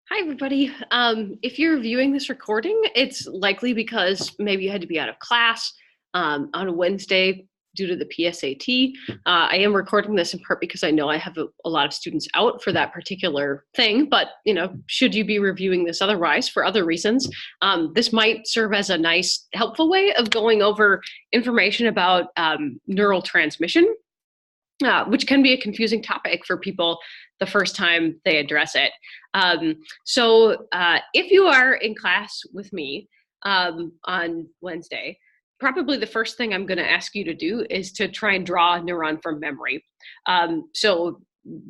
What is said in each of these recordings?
Hi, everybody. If you're viewing this recording, it's likely because maybe you had to be out of class on a Wednesday due to the PSAT. I am recording this in part because I know I have a lot of students out for that particular thing, but should you be reviewing this otherwise for other reasons, this might serve as a nice, helpful way of going over information about neural transmission, which can be a confusing topic for people the first time they address it. If you are in class with me on Wednesday, probably the first thing I'm going to ask you to do is to try and draw a neuron from memory. So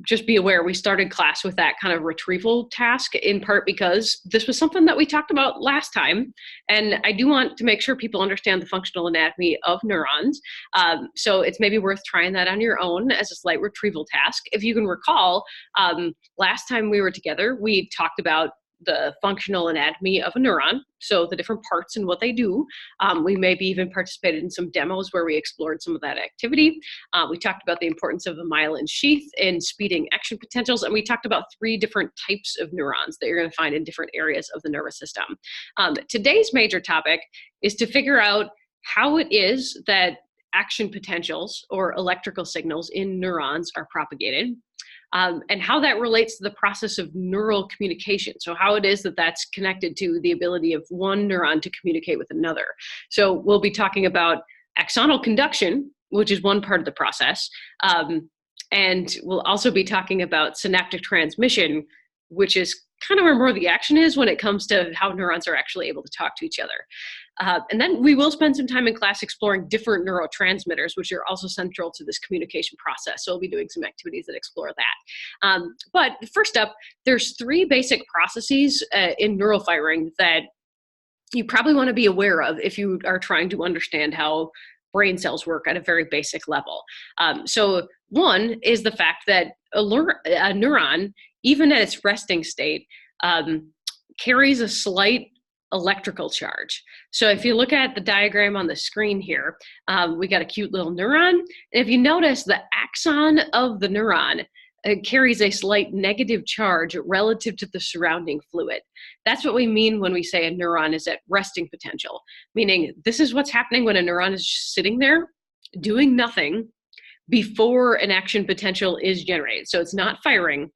just be aware we started class with that kind of retrieval task, in part because this was something that we talked about last time. And I do want to make sure people understand the functional anatomy of neurons. So it's maybe worth trying that on your own as a slight retrieval task. If you can recall, last time we were together, we talked about the functional anatomy of a neuron, so the different parts and what they do. We maybe even participated in some demos where we explored some of that activity. We talked about the importance of the myelin sheath in speeding action potentials, and we talked about 3 different types of neurons that you're going to find in different areas of the nervous system. Today's major topic is to figure out how it is that action potentials or electrical signals in neurons are propagated. And how that relates to the process of neural communication. So how it is that that's connected to the ability of one neuron to communicate with another. So we'll be talking about axonal conduction, which is one part of the process. And we'll also be talking about synaptic transmission, which is kind of where more of the action is when it comes to how neurons are actually able to talk to each other. And then we will spend some time in class exploring different neurotransmitters, which are also central to this communication process. So we'll be doing some activities that explore that. But first up, there's 3 basic processes in neural firing that you probably want to be aware of if you are trying to understand how brain cells work at a very basic level. So one is the fact that a neuron, even at its resting state, carries a slight electrical charge. So if you look at the diagram on the screen here, we got a cute little neuron. And if you notice, the axon of the neuron carries a slight negative charge relative to the surrounding fluid. That's what we mean when we say a neuron is at resting potential, meaning this is what's happening when a neuron is just sitting there doing nothing before an action potential is generated. So it's not firing,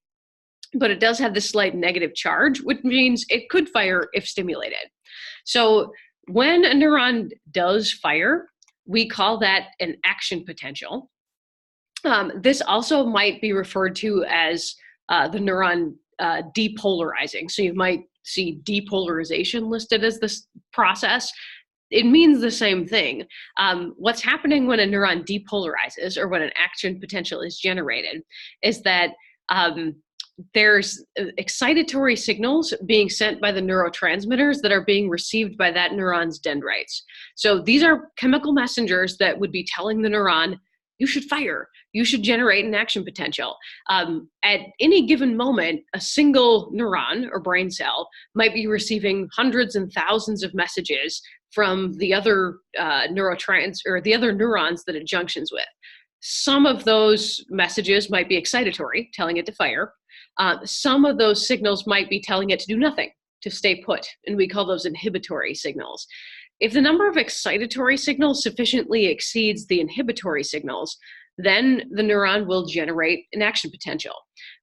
but it does have this slight negative charge, which means it could fire if stimulated. So when a neuron does fire, we call that an action potential. This also might be referred to as the neuron depolarizing. So you might see depolarization listed as this process. It means the same thing. What's happening when a neuron depolarizes, or when an action potential is generated, is that there's excitatory signals being sent by the neurotransmitters that are being received by that neuron's dendrites. So these are chemical messengers that would be telling the neuron, you should fire, you should generate an action potential. At any given moment, a single neuron or brain cell might be receiving hundreds and thousands of messages from the other the other neurons that it junctions with. Some of those messages might be excitatory, telling it to fire. Some of those signals might be telling it to do nothing, to stay put, and we call those inhibitory signals. If the number of excitatory signals sufficiently exceeds the inhibitory signals, then the neuron will generate an action potential.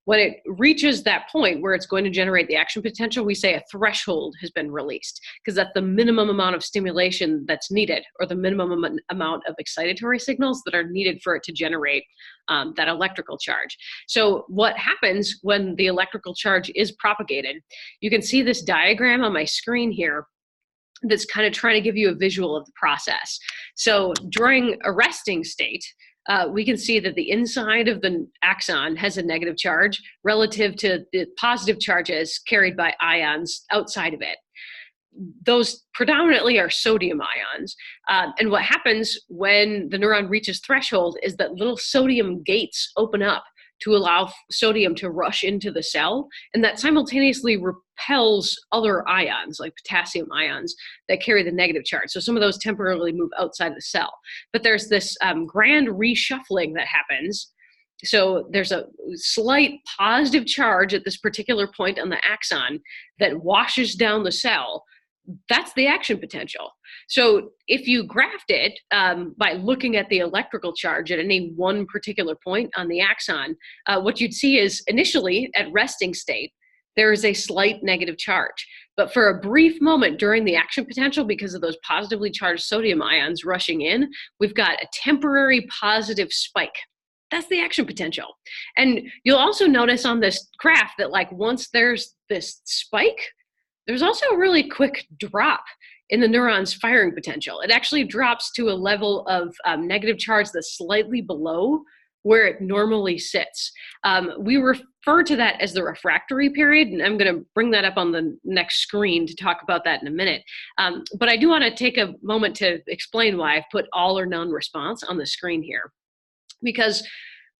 When it reaches that point where it's going to generate the action potential, we say a threshold has been released, because that's the minimum amount of stimulation that's needed, or the minimum amount of excitatory signals that are needed for it to generate that electrical charge. So what happens when the electrical charge is propagated? You can see this diagram on my screen here that's kind of trying to give you a visual of the process. So during a resting state, we can see that the inside of the axon has a negative charge relative to the positive charges carried by ions outside of it. Those predominantly are sodium ions. And what happens when the neuron reaches threshold is that little sodium gates open up to allow sodium to rush into the cell, and that simultaneously repels other ions, like potassium ions, that carry the negative charge. So some of those temporarily move outside the cell. But there's this grand reshuffling that happens So there's a slight positive charge at this particular point on the axon that washes down the cell. That's the action potential. So if you graphed it by looking at the electrical charge at any one particular point on the axon, what you'd see is initially at resting state, there is a slight negative charge. But for a brief moment during the action potential, because of those positively charged sodium ions rushing in, we've got a temporary positive spike. That's the action potential. And you'll also notice on this graph that like once there's this spike, there's also a really quick drop in the neuron's firing potential. It actually drops to a level of negative charge that's slightly below where it normally sits. We refer to that as the refractory period, and I'm going to bring that up on the next screen to talk about that in a minute. But I do want to take a moment to explain why I've put all or none response on the screen here. Because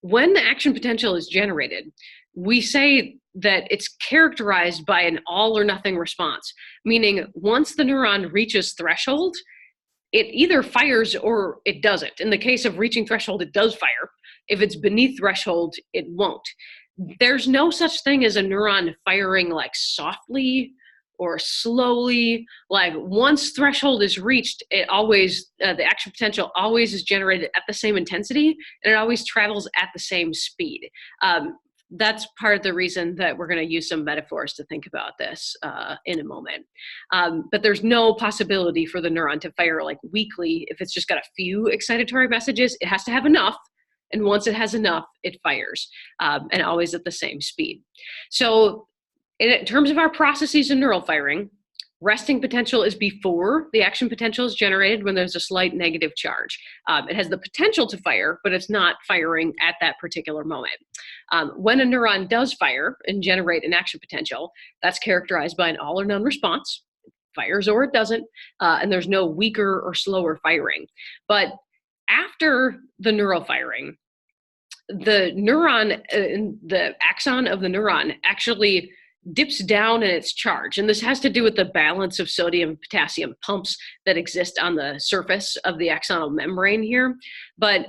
when the action potential is generated, we say that it's characterized by an all or nothing response, meaning once the neuron reaches threshold, it either fires or it doesn't. In the case of reaching threshold, it does fire. If it's beneath threshold, it won't. There's no such thing as a neuron firing like softly or slowly. Like once threshold is reached, it always, the action potential always is generated at the same intensity, and it always travels at the same speed. That's part of the reason that we're going to use some metaphors to think about this in a moment. But there's no possibility for the neuron to fire like weakly if it's just got a few excitatory messages. It has to have enough. And once it has enough, it fires, and always at the same speed. So in terms of our processes in neural firing, resting potential is before the action potential is generated when there's a slight negative charge. It has the potential to fire, but it's not firing at that particular moment. When a neuron does fire and generate an action potential, that's characterized by an all or none response. It fires or it doesn't, and there's no weaker or slower firing. But after the neural firing, the neuron, the axon of the neuron actually dips down in its charge. And this has to do with the balance of sodium and potassium pumps that exist on the surface of the axonal membrane here. But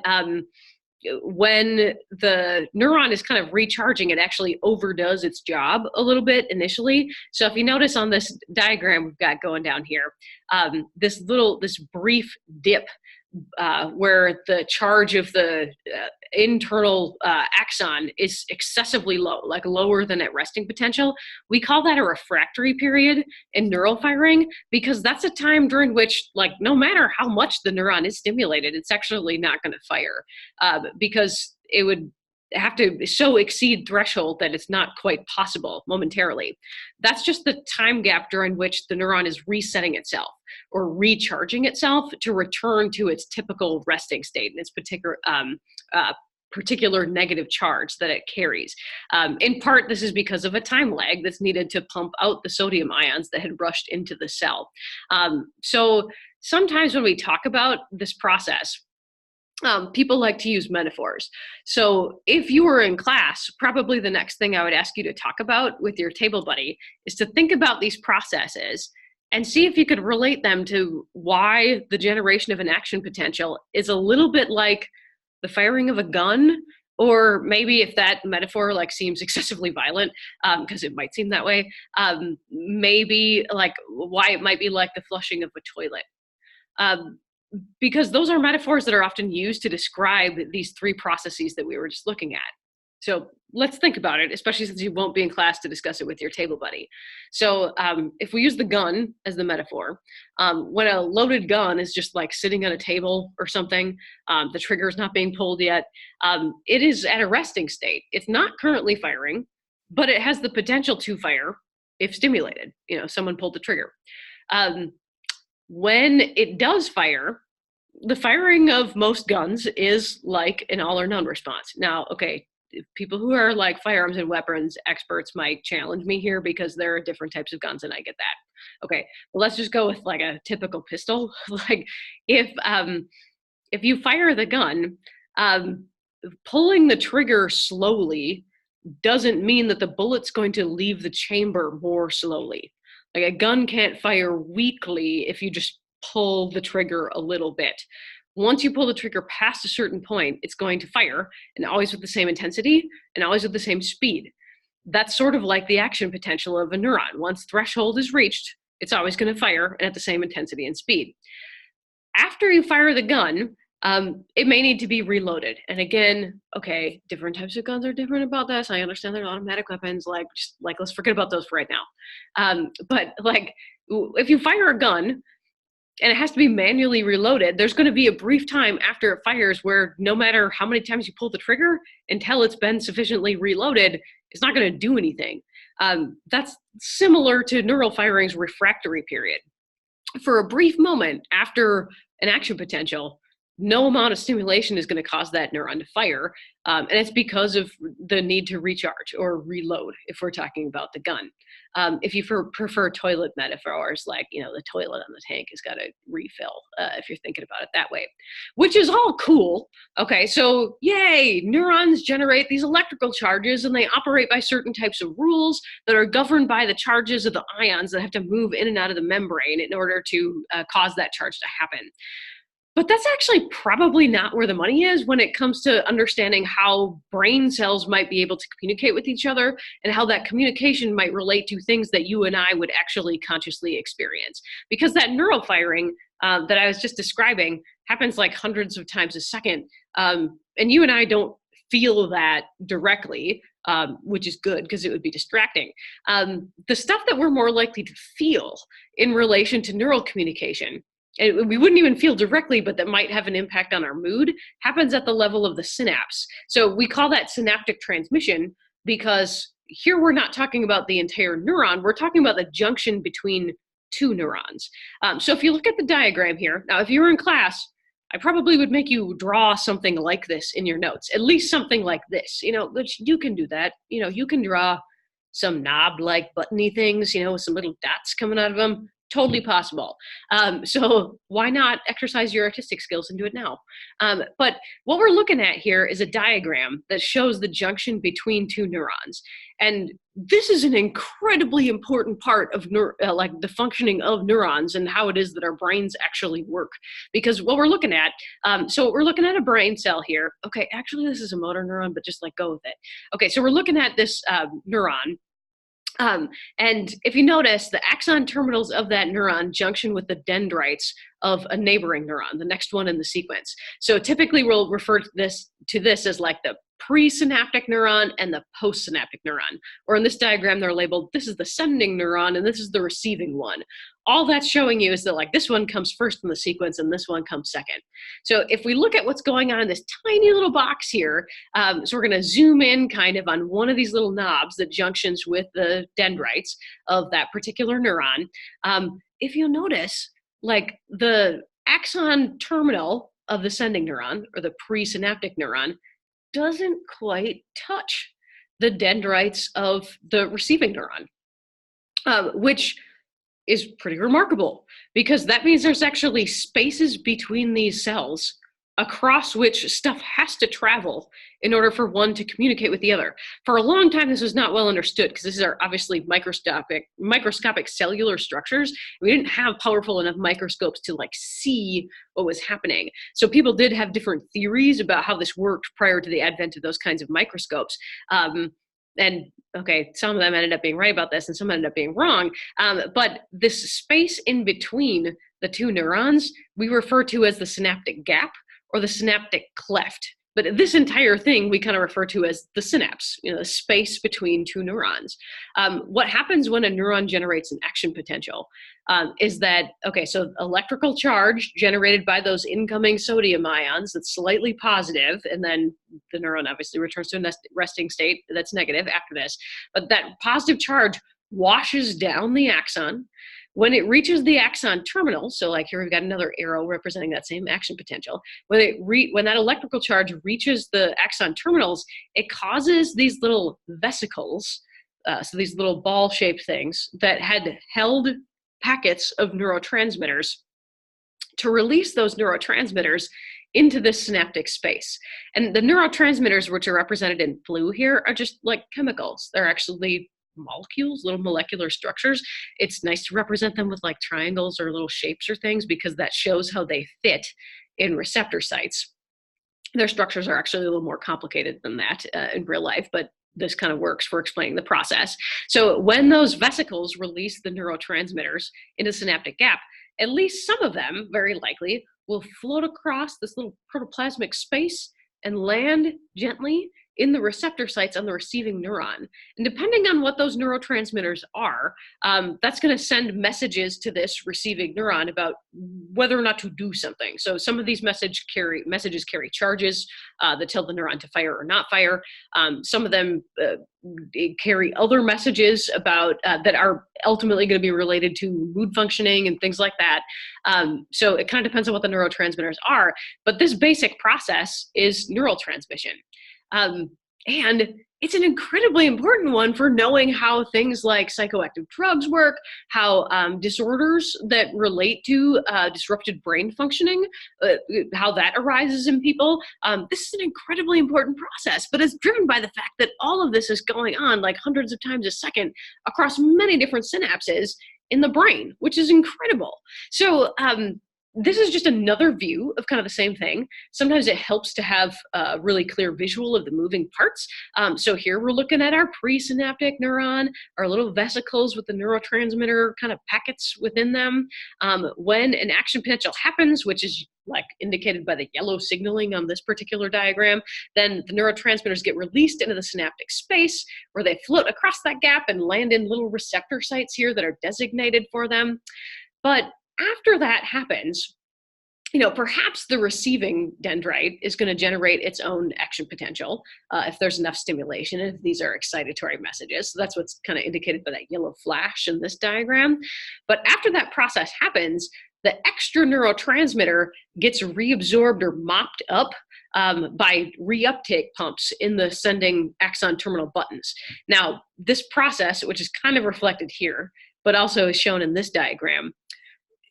when the neuron is kind of recharging, it actually overdoes its job a little bit initially. So if you notice on this diagram we've got going down here, this brief dip where the charge of the internal axon is excessively low, like lower than at resting potential. We call that a refractory period in neural firing, because that's a time during which, like, no matter how much the neuron is stimulated, it's actually not going to fire because it would have to so exceed threshold that it's not quite possible momentarily. That's just the time gap during which the neuron is resetting itself or recharging itself to return to its typical resting state and its particular negative charge that it carries. In part, this is because of a time lag that's needed to pump out the sodium ions that had rushed into the cell. So sometimes when we talk about this process, people like to use metaphors. So if you were in class, probably the next thing I would ask you to talk about with your table buddy is to think about these processes and see if you could relate them to why the generation of an action potential is a little bit like the firing of a gun, or maybe if that metaphor like seems excessively violent, because it might seem that way, maybe like why it might be like the flushing of a toilet. Because those are metaphors that are often used to describe these three processes that we were just looking at. So let's think about it, especially since you won't be in class to discuss it with your table buddy. So if we use the gun as the metaphor, when a loaded gun is just like sitting on a table or something, the trigger is not being pulled yet, it is at a resting state. It's not currently firing, but it has the potential to fire if stimulated. You know, someone pulled the trigger. When it does fire, the firing of most guns is like an all or none response. Now, okay, people who are like firearms and weapons experts might challenge me here because there are different types of guns and I get that. Okay, well, let's just go with like a typical pistol. Like if you fire the gun, pulling the trigger slowly doesn't mean that the bullet's going to leave the chamber more slowly. Like a gun can't fire weakly if you just pull the trigger a little bit. Once you pull the trigger past a certain point, it's going to fire, and always with the same intensity and always with the same speed. That's sort of like the action potential of a neuron. Once threshold is reached, it's always going to fire and at the same intensity and speed. After you fire the gun, it may need to be reloaded. And again, okay, different types of guns are different about this. I understand they're automatic weapons, let's forget about those for right now. But like, if you fire a gun and it has to be manually reloaded, there's going to be a brief time after it fires where no matter how many times you pull the trigger, until it's been sufficiently reloaded, it's not going to do anything. That's similar to neural firing's refractory period. For a brief moment after an action potential, no amount of stimulation is going to cause that neuron to fire. And it's because of the need to recharge or reload if we're talking about the gun. If you prefer toilet metaphors, like, the toilet on the tank has got to refill, if you're thinking about it that way, which is all cool. Okay, so yay, neurons generate these electrical charges and they operate by certain types of rules that are governed by the charges of the ions that have to move in and out of the membrane in order to cause that charge to happen. But that's actually probably not where the money is when it comes to understanding how brain cells might be able to communicate with each other and how that communication might relate to things that you and I would actually consciously experience. Because that neural firing that I was just describing happens like hundreds of times a second. And you and I don't feel that directly, which is good because it would be distracting. The stuff that we're more likely to feel in relation to neural communication, and we wouldn't even feel directly, but that might have an impact on our mood, happens at the level of the synapse. So we call that synaptic transmission because here we're not talking about the entire neuron, we're talking about the junction between two neurons. So if you look at the diagram here, now if you were in class, I probably would make you draw something like this in your notes, at least something like this, which you can do that. You can draw some knob-like buttony things, with some little dots coming out of them. Totally possible. So why not exercise your artistic skills and do it now? But what we're looking at here is a diagram that shows the junction between two neurons. And this is an incredibly important part of the functioning of neurons and how it is that our brains actually work. Because what we're looking at, so we're looking at a brain cell here. Okay, actually this is a motor neuron, but just go with it. Okay, so we're looking at this neuron. And if you notice, the axon terminals of that neuron junction with the dendrites of a neighboring neuron, the next one in the sequence. So typically we'll refer to this as like the presynaptic neuron and the postsynaptic neuron. Or in this diagram, they're labeled, this is the sending neuron and this is the receiving one. All that's showing you is that this one comes first in the sequence and this one comes second. So if we look at what's going on in this tiny little box here, so we're going to zoom in kind of on one of these little knobs that junctions with the dendrites of that particular neuron. If you notice, the axon terminal of the sending neuron or the presynaptic neuron doesn't quite touch the dendrites of the receiving neuron, which is pretty remarkable because that means there's actually spaces between these cells across which stuff has to travel in order for one to communicate with the other. For a long time, this was not well understood because these are obviously microscopic cellular structures. We didn't have powerful enough microscopes to see what was happening. So people did have different theories about how this worked prior to the advent of those kinds of microscopes. And okay, some of them ended up being right about this and some ended up being wrong. But this space in between the two neurons, we refer to as the synaptic gap or the synaptic cleft. But this entire thing we kind of refer to as the synapse, the space between two neurons. What happens when a neuron generates an action potential is that, okay, so electrical charge generated by those incoming sodium ions that's slightly positive, and then the neuron obviously returns to a resting state that's negative after this. But that positive charge washes down the axon. When it reaches the axon terminal, so here we've got another arrow representing that same action potential. When that electrical charge reaches the axon terminals, it causes these little vesicles, so these little ball-shaped things that had held packets of neurotransmitters to release those neurotransmitters into this synaptic space. And the neurotransmitters, which are represented in blue here, are just like chemicals. They're actually molecules, little molecular structures. It's nice to represent them with triangles or little shapes or things because that shows how they fit in receptor sites. Their structures are actually a little more complicated than that in real life, but this kind of works for explaining the process. So when those vesicles release the neurotransmitters into synaptic gap, at least some of them, very likely, will float across this little protoplasmic space and land gently in the receptor sites on the receiving neuron. And depending on what those neurotransmitters are, that's going to send messages to this receiving neuron about whether or not to do something. So some of these messages carry charges that tell the neuron to fire or not fire. Some of them carry other messages about that are ultimately going to be related to mood functioning and things like that. So it kind of depends on what the neurotransmitters are. But this basic process is neural transmission. And it's an incredibly important one for knowing how things like psychoactive drugs work, how disorders that relate to disrupted brain functioning, how that arises in people. This is an incredibly important process, but it's driven by the fact that all of this is going on like hundreds of times a second across many different synapses in the brain, which is incredible. So this is just another view of kind of the same thing. Sometimes it helps to have a really clear visual of the moving parts. So here we're looking at our presynaptic neuron, our little vesicles with the neurotransmitter kind of packets within them. When an action potential happens, which is like indicated by the yellow signaling on this particular diagram, then the neurotransmitters get released into the synaptic space where they float across that gap and land in little receptor sites here that are designated for them. But after that happens, perhaps the receiving dendrite is going to generate its own action potential if there's enough stimulation, if these are excitatory messages. So that's what's kind of indicated by that yellow flash in this diagram. But after that process happens, the extra neurotransmitter gets reabsorbed or mopped up by reuptake pumps in the sending axon terminal buttons. Now, this process, which is kind of reflected here, but also is shown in this diagram,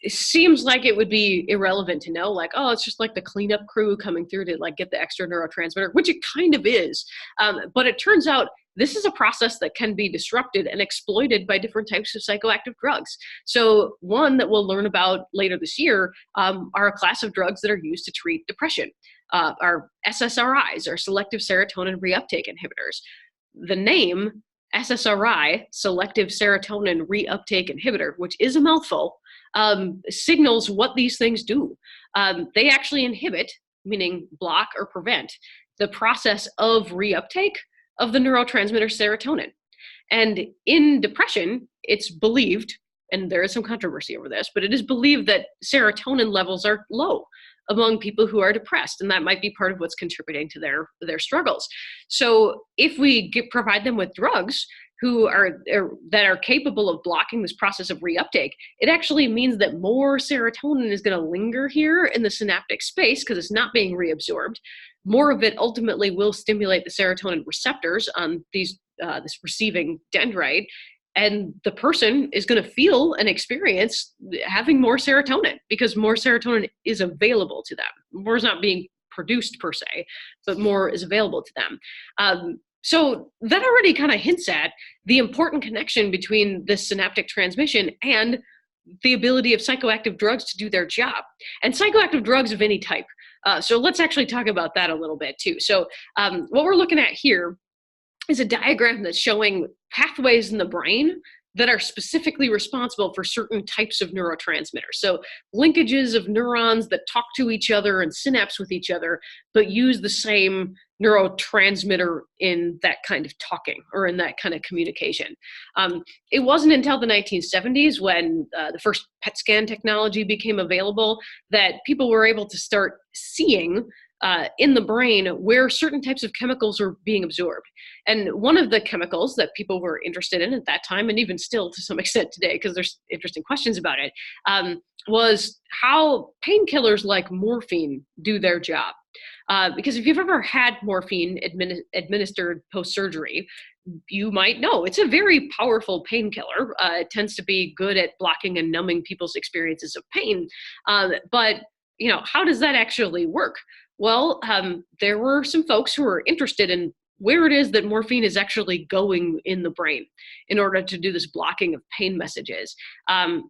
it seems like it would be irrelevant to know, like, oh, it's just like the cleanup crew coming through to like get the extra neurotransmitter, which it kind of is. But it turns out this is a process that can be disrupted and exploited by different types of psychoactive drugs. So one that we'll learn about later this year are a class of drugs that are used to treat depression. Our SSRIs, or selective serotonin reuptake inhibitors. The name SSRI, selective serotonin reuptake inhibitor, which is a mouthful, signals what these things do. They actually inhibit, meaning block or prevent, the process of reuptake of the neurotransmitter serotonin. And in depression, it's believed, and there is some controversy over this, but it is believed that serotonin levels are low among people who are depressed, and that might be part of what's contributing to their struggles. So if we provide them with drugs that are capable of blocking this process of reuptake, it actually means that more serotonin is going to linger here in the synaptic space because it's not being reabsorbed. More of it ultimately will stimulate the serotonin receptors on this receiving dendrite, and the person is going to feel and experience having more serotonin because more serotonin is available to them. More is not being produced per se, but more is available to them. So that already kind of hints at the important connection between this synaptic transmission and the ability of psychoactive drugs to do their job. And psychoactive drugs of any type. So let's actually talk about that a little bit too. So what we're looking at here is a diagram that's showing pathways in the brain that are specifically responsible for certain types of neurotransmitters. So linkages of neurons that talk to each other and synapse with each other, but use the same neurotransmitter in that kind of talking or in that kind of communication. It wasn't until the 1970s when the first PET scan technology became available that people were able to start seeing in the brain where certain types of chemicals are being absorbed. And one of the chemicals that people were interested in at that time, and even still to some extent today, because there's interesting questions about it, was how painkillers like morphine do their job. Because if you've ever had morphine administered post-surgery, you might know it's a very powerful painkiller. It tends to be good at blocking and numbing people's experiences of pain. But how does that actually work? Well, there were some folks who were interested in where it is that morphine is actually going in the brain in order to do this blocking of pain messages.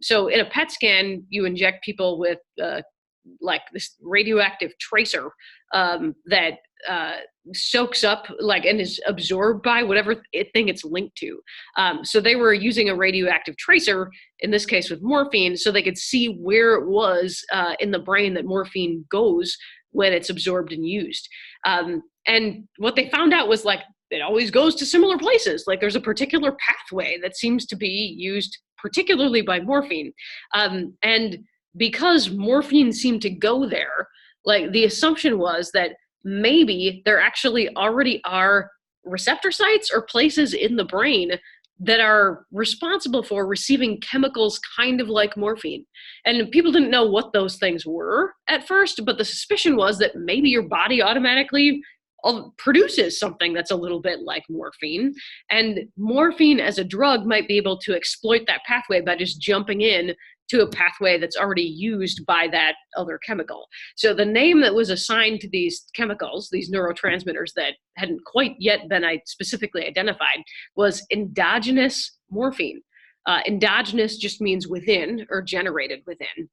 So in a PET scan, you inject people with like this radioactive tracer that soaks up like and is absorbed by whatever thing it's linked to. So they were using a radioactive tracer, in this case with morphine, so they could see where it was in the brain that morphine goes when it's absorbed and used. And what they found out was like it always goes to similar places. Like there's a particular pathway that seems to be used particularly by morphine. And because morphine seemed to go there, like the assumption was that maybe there actually already are receptor sites or places in the brain that are responsible for receiving chemicals kind of like morphine. And people didn't know what those things were at first, but the suspicion was that maybe your body automatically produces something that's a little bit like morphine. And morphine as a drug might be able to exploit that pathway by just jumping in to a pathway that's already used by that other chemical. So the name that was assigned to these chemicals, these neurotransmitters that hadn't quite yet been specifically identified, was endogenous morphine. Endogenous just means within or generated within.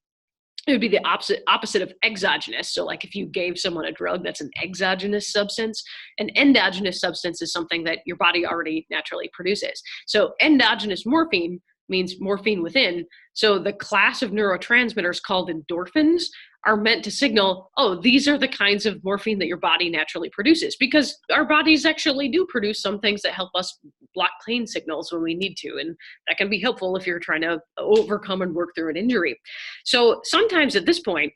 It would be the opposite of exogenous. So like if you gave someone a drug, that's an exogenous substance. An endogenous substance is something that your body already naturally produces. So endogenous morphine means morphine within. So the class of neurotransmitters called endorphins are meant to signal, oh, these are the kinds of morphine that your body naturally produces, because our bodies actually do produce some things that help us block pain signals when we need to. And that can be helpful if you're trying to overcome and work through an injury. So sometimes at this point,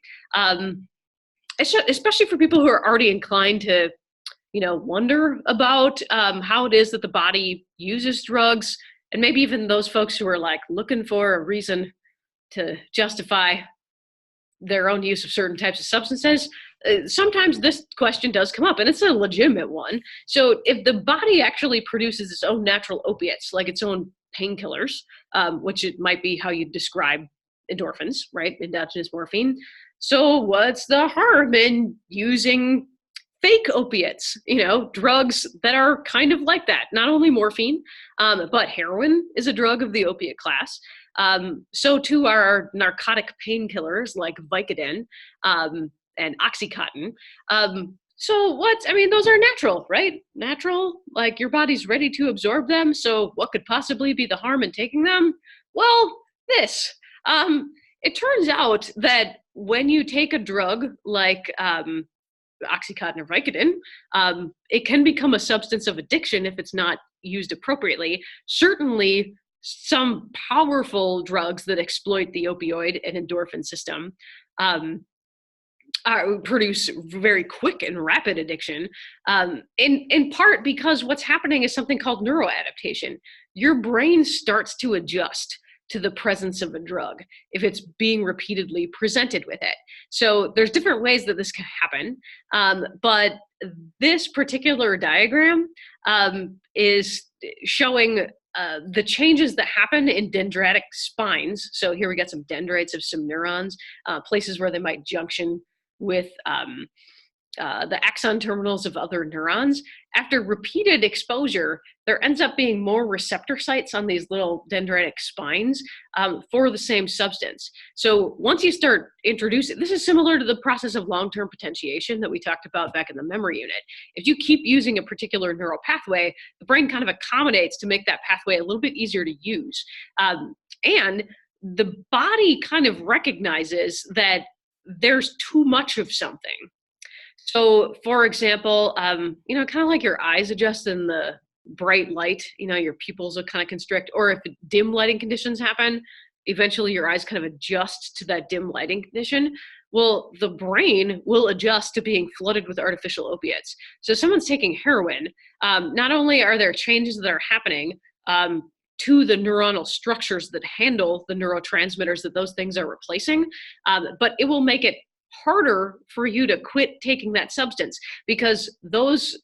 especially for people who are already inclined to, wonder about how it is that the body uses drugs, and maybe even those folks who are like looking for a reason to justify their own use of certain types of substances, sometimes this question does come up, and it's a legitimate one. So if the body actually produces its own natural opiates, like its own painkillers, which it might be how you describe endorphins, right? Endogenous morphine. So what's the harm in using fake opiates, drugs that are kind of like that? Not only morphine, but heroin is a drug of the opiate class. So too are narcotic painkillers like Vicodin and Oxycontin. Those are natural, right? Natural, like your body's ready to absorb them. So what could possibly be the harm in taking them? Well, this. It turns out that when you take a drug like Oxycontin or Vicodin, it can become a substance of addiction if it's not used appropriately. Certainly, some powerful drugs that exploit the opioid and endorphin system produce very quick and rapid addiction, in part because what's happening is something called neuroadaptation. Your brain starts to adjust to the presence of a drug if it's being repeatedly presented with it. So there's different ways that this can happen, but this particular diagram is showing the changes that happen in dendritic spines. So here we got some dendrites of some neurons, places where they might junction with the axon terminals of other neurons. After repeated exposure, there ends up being more receptor sites on these little dendritic spines for the same substance. So once you start introducing, this is similar to the process of long-term potentiation that we talked about back in the memory unit. If you keep using a particular neural pathway, the brain kind of accommodates to make that pathway a little bit easier to use. And the body kind of recognizes that there's too much of something. So, for example, kind of like your eyes adjust in the bright light, your pupils will kind of constrict, or if dim lighting conditions happen, eventually your eyes kind of adjust to that dim lighting condition. Well, the brain will adjust to being flooded with artificial opiates. So someone's taking heroin, not only are there changes that are happening to the neuronal structures that handle the neurotransmitters that those things are replacing, but it will make it harder for you to quit taking that substance, because those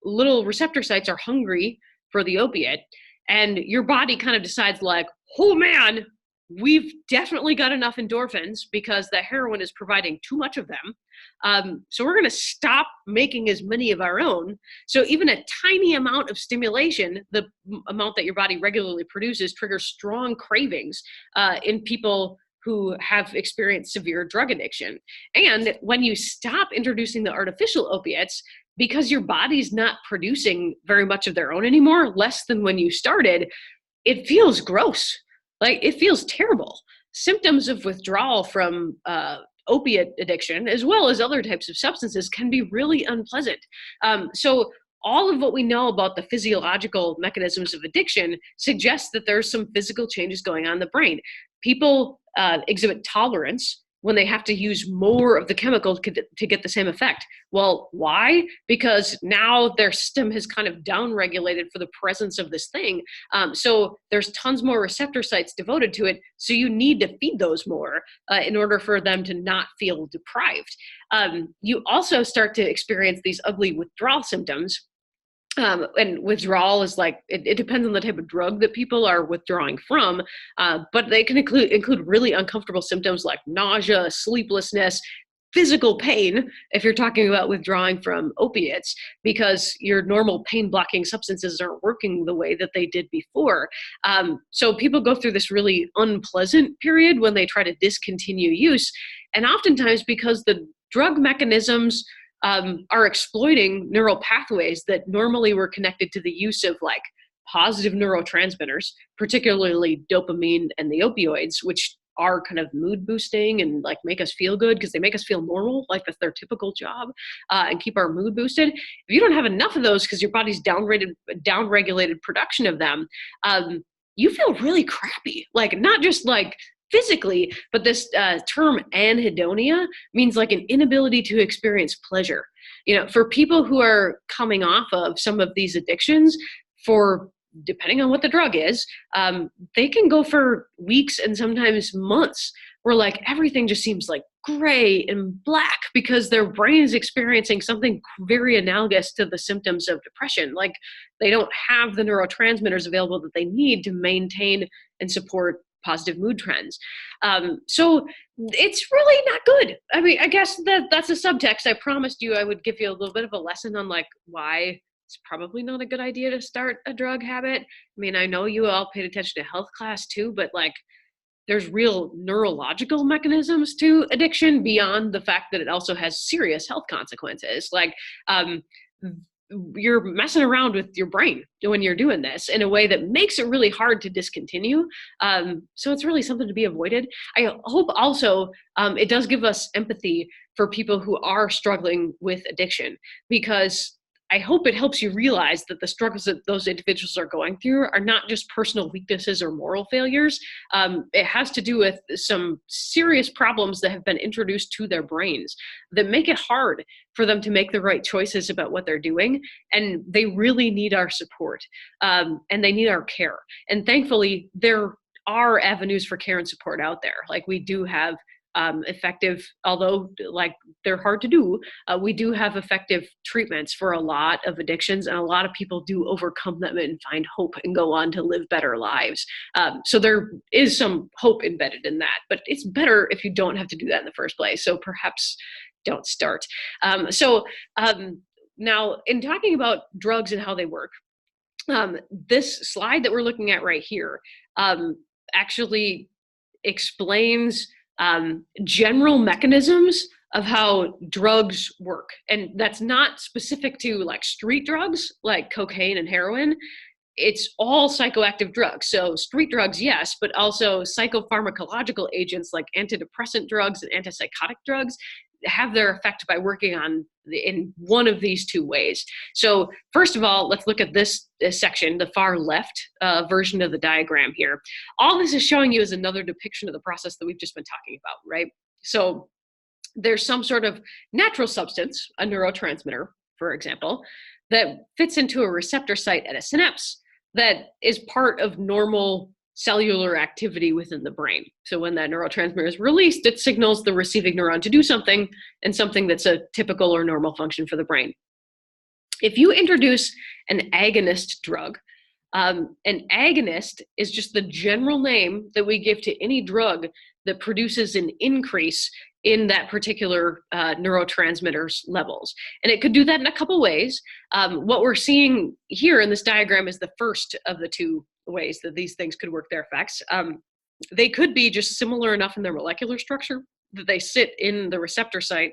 little receptor sites are hungry for the opiate, and your body kind of decides like, oh man, we've definitely got enough endorphins because the heroin is providing too much of them. So we're going to stop making as many of our own. So even a tiny amount of stimulation, the amount that your body regularly produces, triggers strong cravings in people who have experienced severe drug addiction. And when you stop introducing the artificial opiates, because your body's not producing very much of their own anymore, less than when you started, it feels gross. Like, it feels terrible. Symptoms of withdrawal from opiate addiction, as well as other types of substances, can be really unpleasant. So all of what we know about the physiological mechanisms of addiction suggests that there's some physical changes going on in the brain. People exhibit tolerance when they have to use more of the chemical to get the same effect. Well, why? Because now their system has kind of downregulated for the presence of this thing. So there's tons more receptor sites devoted to it. So you need to feed those more in order for them to not feel deprived. You also start to experience these ugly withdrawal symptoms. And withdrawal is like, it depends on the type of drug that people are withdrawing from, but they can include really uncomfortable symptoms like nausea, sleeplessness, physical pain, if you're talking about withdrawing from opiates, because your normal pain blocking substances aren't working the way that they did before. So people go through this really unpleasant period when they try to discontinue use. And oftentimes, because the drug mechanisms are exploiting neural pathways that normally were connected to the use of like positive neurotransmitters, particularly dopamine and the opioids, which are kind of mood boosting and like make us feel good because they make us feel normal, like that's their typical job, and keep our mood boosted. If you don't have enough of those because your body's downregulated production of them, you feel really crappy. Like, not just like physically, but this term anhedonia means like an inability to experience pleasure. You know, for people who are coming off of some of these addictions, for depending on what the drug is, they can go for weeks and sometimes months where like everything just seems like gray and black because their brain is experiencing something very analogous to the symptoms of depression. Like, they don't have the neurotransmitters available that they need to maintain and support positive mood trends. So it's really not good. I mean, I guess that's a subtext. I promised you I would give you a little bit of a lesson on like why it's probably not a good idea to start a drug habit. I mean, I know you all paid attention to health class too, but like there's real neurological mechanisms to addiction beyond the fact that it also has serious health consequences. Like, you're messing around with your brain when you're doing this in a way that makes it really hard to discontinue. So it's really something to be avoided. I hope also it does give us empathy for people who are struggling with addiction, because I hope it helps you realize that the struggles that those individuals are going through are not just personal weaknesses or moral failures. It has to do with some serious problems that have been introduced to their brains that make it hard for them to make the right choices about what they're doing. And they really need our support, and they need our care. And thankfully, there are avenues for care and support out there. Like, we do have effective, although like they're hard to do, we do have effective treatments for a lot of addictions, and a lot of people do overcome them and find hope and go on to live better lives. So there is some hope embedded in that, but it's better if you don't have to do that in the first place. So perhaps don't start. Now, in talking about drugs and how they work, this slide that we're looking at right here actually explains general mechanisms of how drugs work. And that's not specific to like street drugs, like cocaine and heroin. It's all psychoactive drugs. So street drugs, yes, but also psychopharmacological agents like antidepressant drugs and antipsychotic drugs have their effect by working on in one of these two ways. So first of all, let's look at this section, the far left version of the diagram here. All this is showing you is another depiction of the process that we've just been talking about, right? So there's some sort of natural substance, a neurotransmitter, for example, that fits into a receptor site at a synapse that is part of normal cellular activity within the brain. So when that neurotransmitter is released, it signals the receiving neuron to do something, and something that's a typical or normal function for the brain. If you introduce an agonist drug, an agonist is just the general name that we give to any drug that produces an increase in that particular neurotransmitter's levels. And it could do that in a couple ways. What we're seeing here in this diagram is the first of the two ways that these things could work their effects. They could be just similar enough in their molecular structure that they sit in the receptor site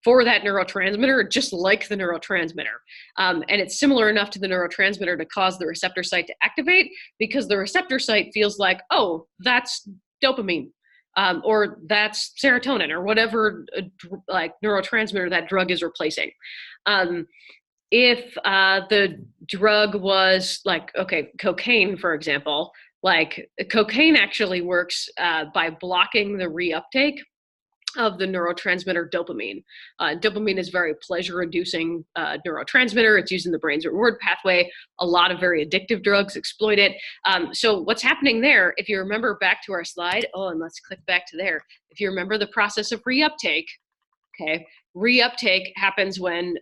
for that neurotransmitter, just like the neurotransmitter. And it's similar enough to the neurotransmitter to cause the receptor site to activate, because the receptor site feels like, oh, that's dopamine, or that's serotonin, or whatever like neurotransmitter that drug is replacing. If the drug was like, okay, cocaine, for example, like cocaine actually works by blocking the reuptake of the neurotransmitter dopamine. Dopamine is very pleasure-inducing neurotransmitter. It's used in the brain's reward pathway. A lot of very addictive drugs exploit it. So what's happening there, if you remember back to our slide, and let's click back to there. If you remember the process of reuptake, okay, reuptake happens when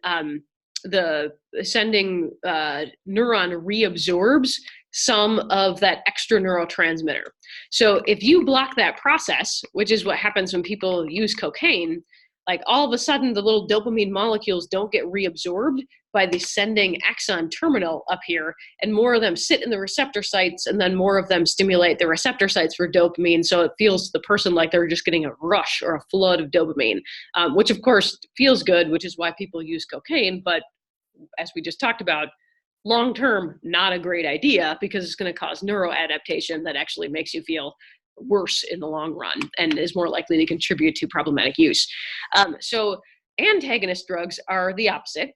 the ascending neuron reabsorbs some of that extra neurotransmitter. So if you block that process, which is what happens when people use cocaine, like all of a sudden the little dopamine molecules don't get reabsorbed by the sending axon terminal up here, and more of them sit in the receptor sites, and then more of them stimulate the receptor sites for dopamine, so it feels to the person like they're just getting a rush or a flood of dopamine, which of course feels good, which is why people use cocaine, but as we just talked about, long-term, not a great idea, because it's going to cause neuroadaptation that actually makes you feel worse in the long run and is more likely to contribute to problematic use. So antagonist drugs are the opposite.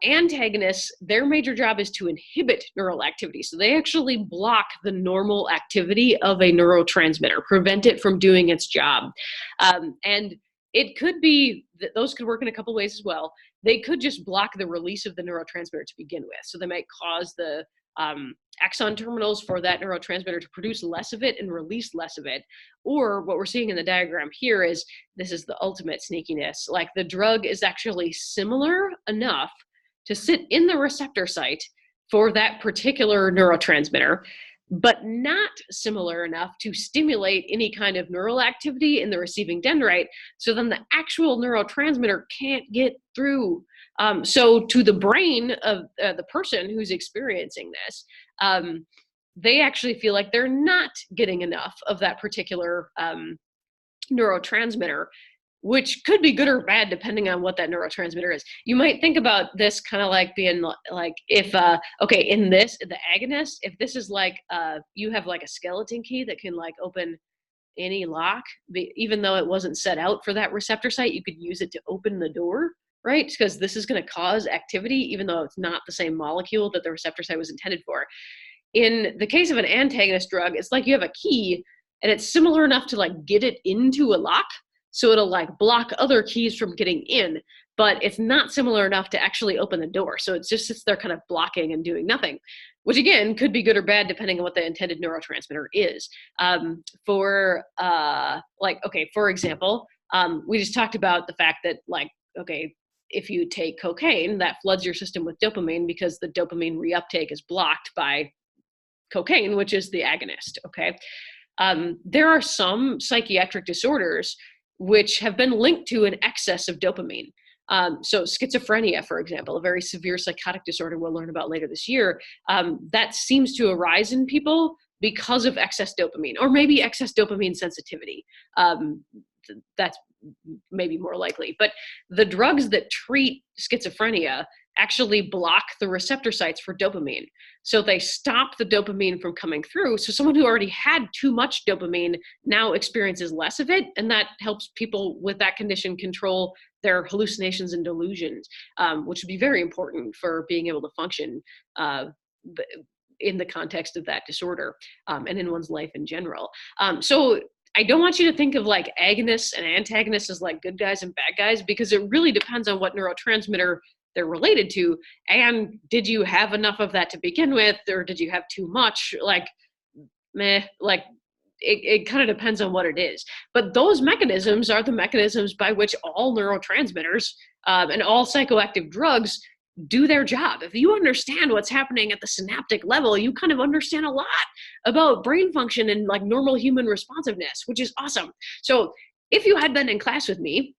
Antagonists, their major job is to inhibit neural activity. So they actually block the normal activity of a neurotransmitter, prevent it from doing its job. And it could be that those could work in a couple ways as well. They could just block the release of the neurotransmitter to begin with. So they might cause the axon terminals for that neurotransmitter to produce less of it and release less of it. Or what we're seeing in the diagram here is, this is the ultimate sneakiness. Like the drug is actually similar enough to sit in the receptor site for that particular neurotransmitter, but not similar enough to stimulate any kind of neural activity in the receiving dendrite, so then the actual neurotransmitter can't get through. So to the brain of the person who's experiencing this, they actually feel like they're not getting enough of that particular neurotransmitter, which could be good or bad depending on what that neurotransmitter is. You might think about this kind of like being like, if, okay, in this, the agonist, if this is like, you have like a skeleton key that can like open any lock, even though it wasn't set out for that receptor site, you could use it to open the door, right? Because this is going to cause activity, even though it's not the same molecule that the receptor site was intended for. In the case of an antagonist drug, it's like you have a key and it's similar enough to like get it into a lock, so it'll like block other keys from getting in, but it's not similar enough to actually open the door. So it just sits there kind of blocking and doing nothing, which again could be good or bad depending on what the intended neurotransmitter is. For example, we just talked about the fact that like, okay, if you take cocaine, that floods your system with dopamine because the dopamine reuptake is blocked by cocaine, which is the agonist, okay? There are some psychiatric disorders which have been linked to an excess of dopamine. So schizophrenia, for example, a very severe psychotic disorder we'll learn about later this year, that seems to arise in people because of excess dopamine, or maybe excess dopamine sensitivity. That's maybe more likely. But the drugs that treat schizophrenia actually block the receptor sites for dopamine. So they stop the dopamine from coming through. So someone who already had too much dopamine now experiences less of it. And that helps people with that condition control their hallucinations and delusions, which would be very important for being able to function in the context of that disorder, and in one's life in general. So I don't want you to think of like agonists and antagonists as like good guys and bad guys, because it really depends on what neurotransmitter they're related to, and did you have enough of that to begin with, or did you have too much? Like, meh, like it kind of depends on what it is. But those mechanisms are the mechanisms by which all neurotransmitters and all psychoactive drugs do their job. If you understand what's happening at the synaptic level, you kind of understand a lot about brain function and like normal human responsiveness, which is awesome. So if you had been in class with me,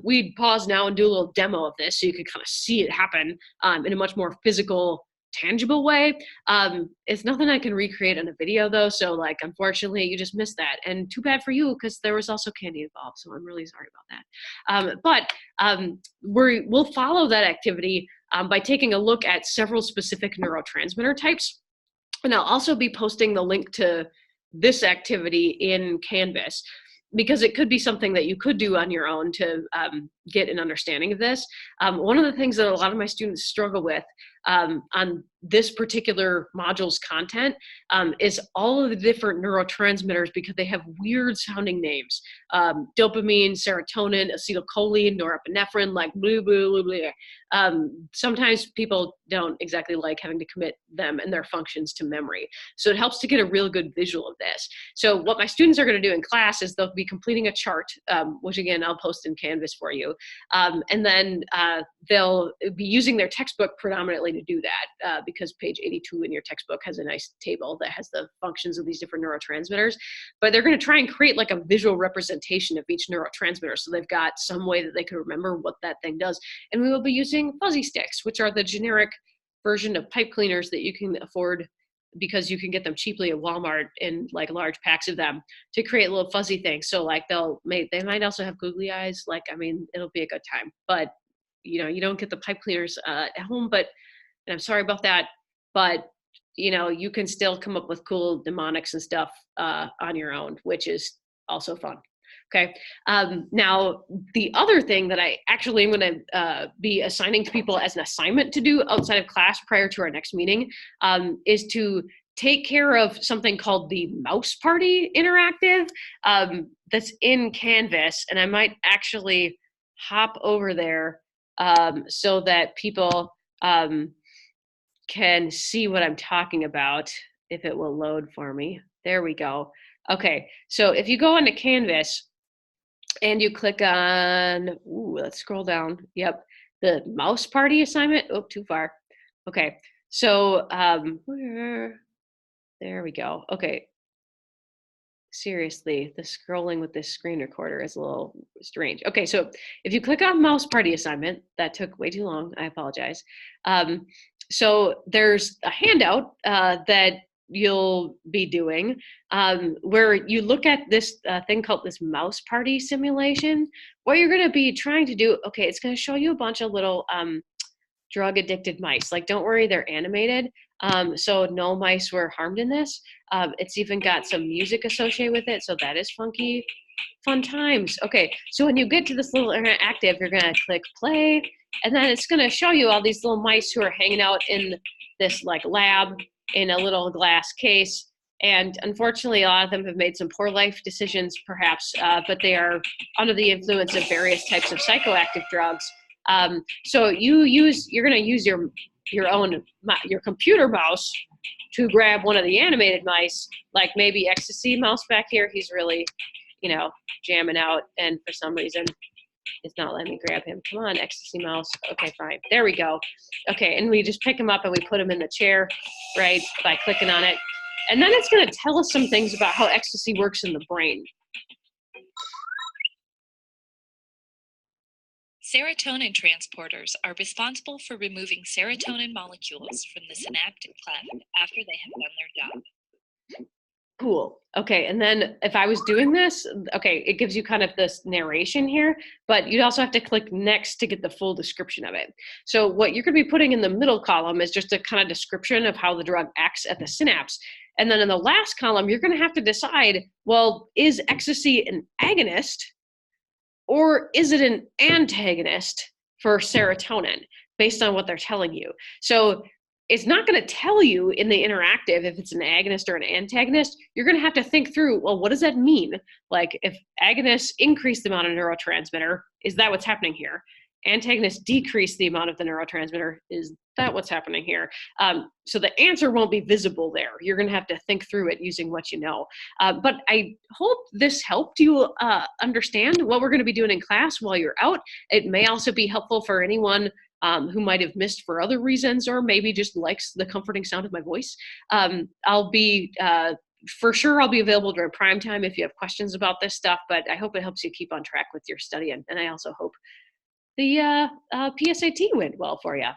we'd pause now and do a little demo of this so you could kind of see it happen in a much more physical tangible way. It's nothing I can recreate in a video though. So like, unfortunately, you just missed that, and too bad for you because there was also candy involved. So I'm really sorry about that. We'll follow that activity by taking a look at several specific neurotransmitter types. And I'll also be posting the link to this activity in Canvas, because it could be something that you could do on your own to get an understanding of this. One of the things that a lot of my students struggle with on this particular module's content is all of the different neurotransmitters, because they have weird sounding names. Dopamine, serotonin, acetylcholine, norepinephrine, like blah, blah, blah, blah. Sometimes people don't exactly like having to commit them and their functions to memory. So it helps to get a real good visual of this. So what my students are going to do in class is they'll be completing a chart, which again, I'll post in Canvas for you. And then they'll be using their textbook predominantly to do that, because page 82 in your textbook has a nice table that has the functions of these different neurotransmitters. But they're going to try and create like a visual representation of each neurotransmitter, so they've got some way that they can remember what that thing does. And we will be using fuzzy sticks, which are the generic version of pipe cleaners that you can afford because you can get them cheaply at Walmart in like large packs of them, to create little fuzzy things. So like they might also have googly eyes. Like, I mean, it'll be a good time. But you know, you don't get the pipe cleaners at home, and I'm sorry about that, but you know, you can still come up with cool mnemonics and stuff on your own, which is also fun. Okay. Now, the other thing that I actually am going to be assigning to people as an assignment to do outside of class prior to our next meeting is to take care of something called the Mouse Party Interactive that's in Canvas. And I might actually hop over there so that people can see what I'm talking about, if it will load for me. There we go. Okay, so if you go onto Canvas and you click on, let's scroll down. Yep, the Mouse Party assignment. Oh, too far. Okay, so there we go. Okay, seriously, the scrolling with this screen recorder is a little strange. Okay, so if you click on Mouse Party assignment, that took way too long. I apologize. So there's a handout that you'll be doing where you look at this thing called this Mouse Party simulation. What you're going to be trying to do, okay, it's going to show you a bunch of little drug addicted mice. Like, don't worry, they're animated. So no mice were harmed in this. It's even got some music associated with it, so that is funky. Fun times. Okay, so when you get to this little interactive, you're gonna click play, and then it's gonna show you all these little mice who are hanging out in this like lab in a little glass case. And unfortunately, a lot of them have made some poor life decisions, perhaps, but they are under the influence of various types of psychoactive drugs. So you're gonna use your computer mouse to grab one of the animated mice, like maybe Ecstasy Mouse back here. He's really, you know, jamming out, and for some reason it's not letting me grab him. Come on, Ecstasy Mouse. Okay, fine. There we go. Okay, and we just pick him up and we put him in the chair, right, by clicking on it. And then it's going to tell us some things about how ecstasy works in the brain. Serotonin transporters are responsible for removing serotonin molecules from the synaptic cleft after they have done their job. Cool. Okay, and then if I was doing this, okay, it gives you kind of this narration here, but you'd also have to click next to get the full description of it. So what you're going to be putting in the middle column is just a kind of description of how the drug acts at the synapse. And then in the last column, you're going to have to decide, well, is ecstasy an agonist or is it an antagonist for serotonin based on what they're telling you? So it's not going to tell you in the interactive if it's an agonist or an antagonist. You're going to have to think through, well, what does that mean? Like, if agonists increase the amount of neurotransmitter, is that what's happening here? Antagonists decrease the amount of the neurotransmitter, is that what's happening here? So the answer won't be visible there. You're going to have to think through it using what you know. But I hope this helped you understand what we're going to be doing in class while you're out. It may also be helpful for anyone who might have missed for other reasons, or maybe just likes the comforting sound of my voice. I'll be, for sure, I'll be available during prime time if you have questions about this stuff, but I hope it helps you keep on track with your studying. And I also hope the PSAT went well for you.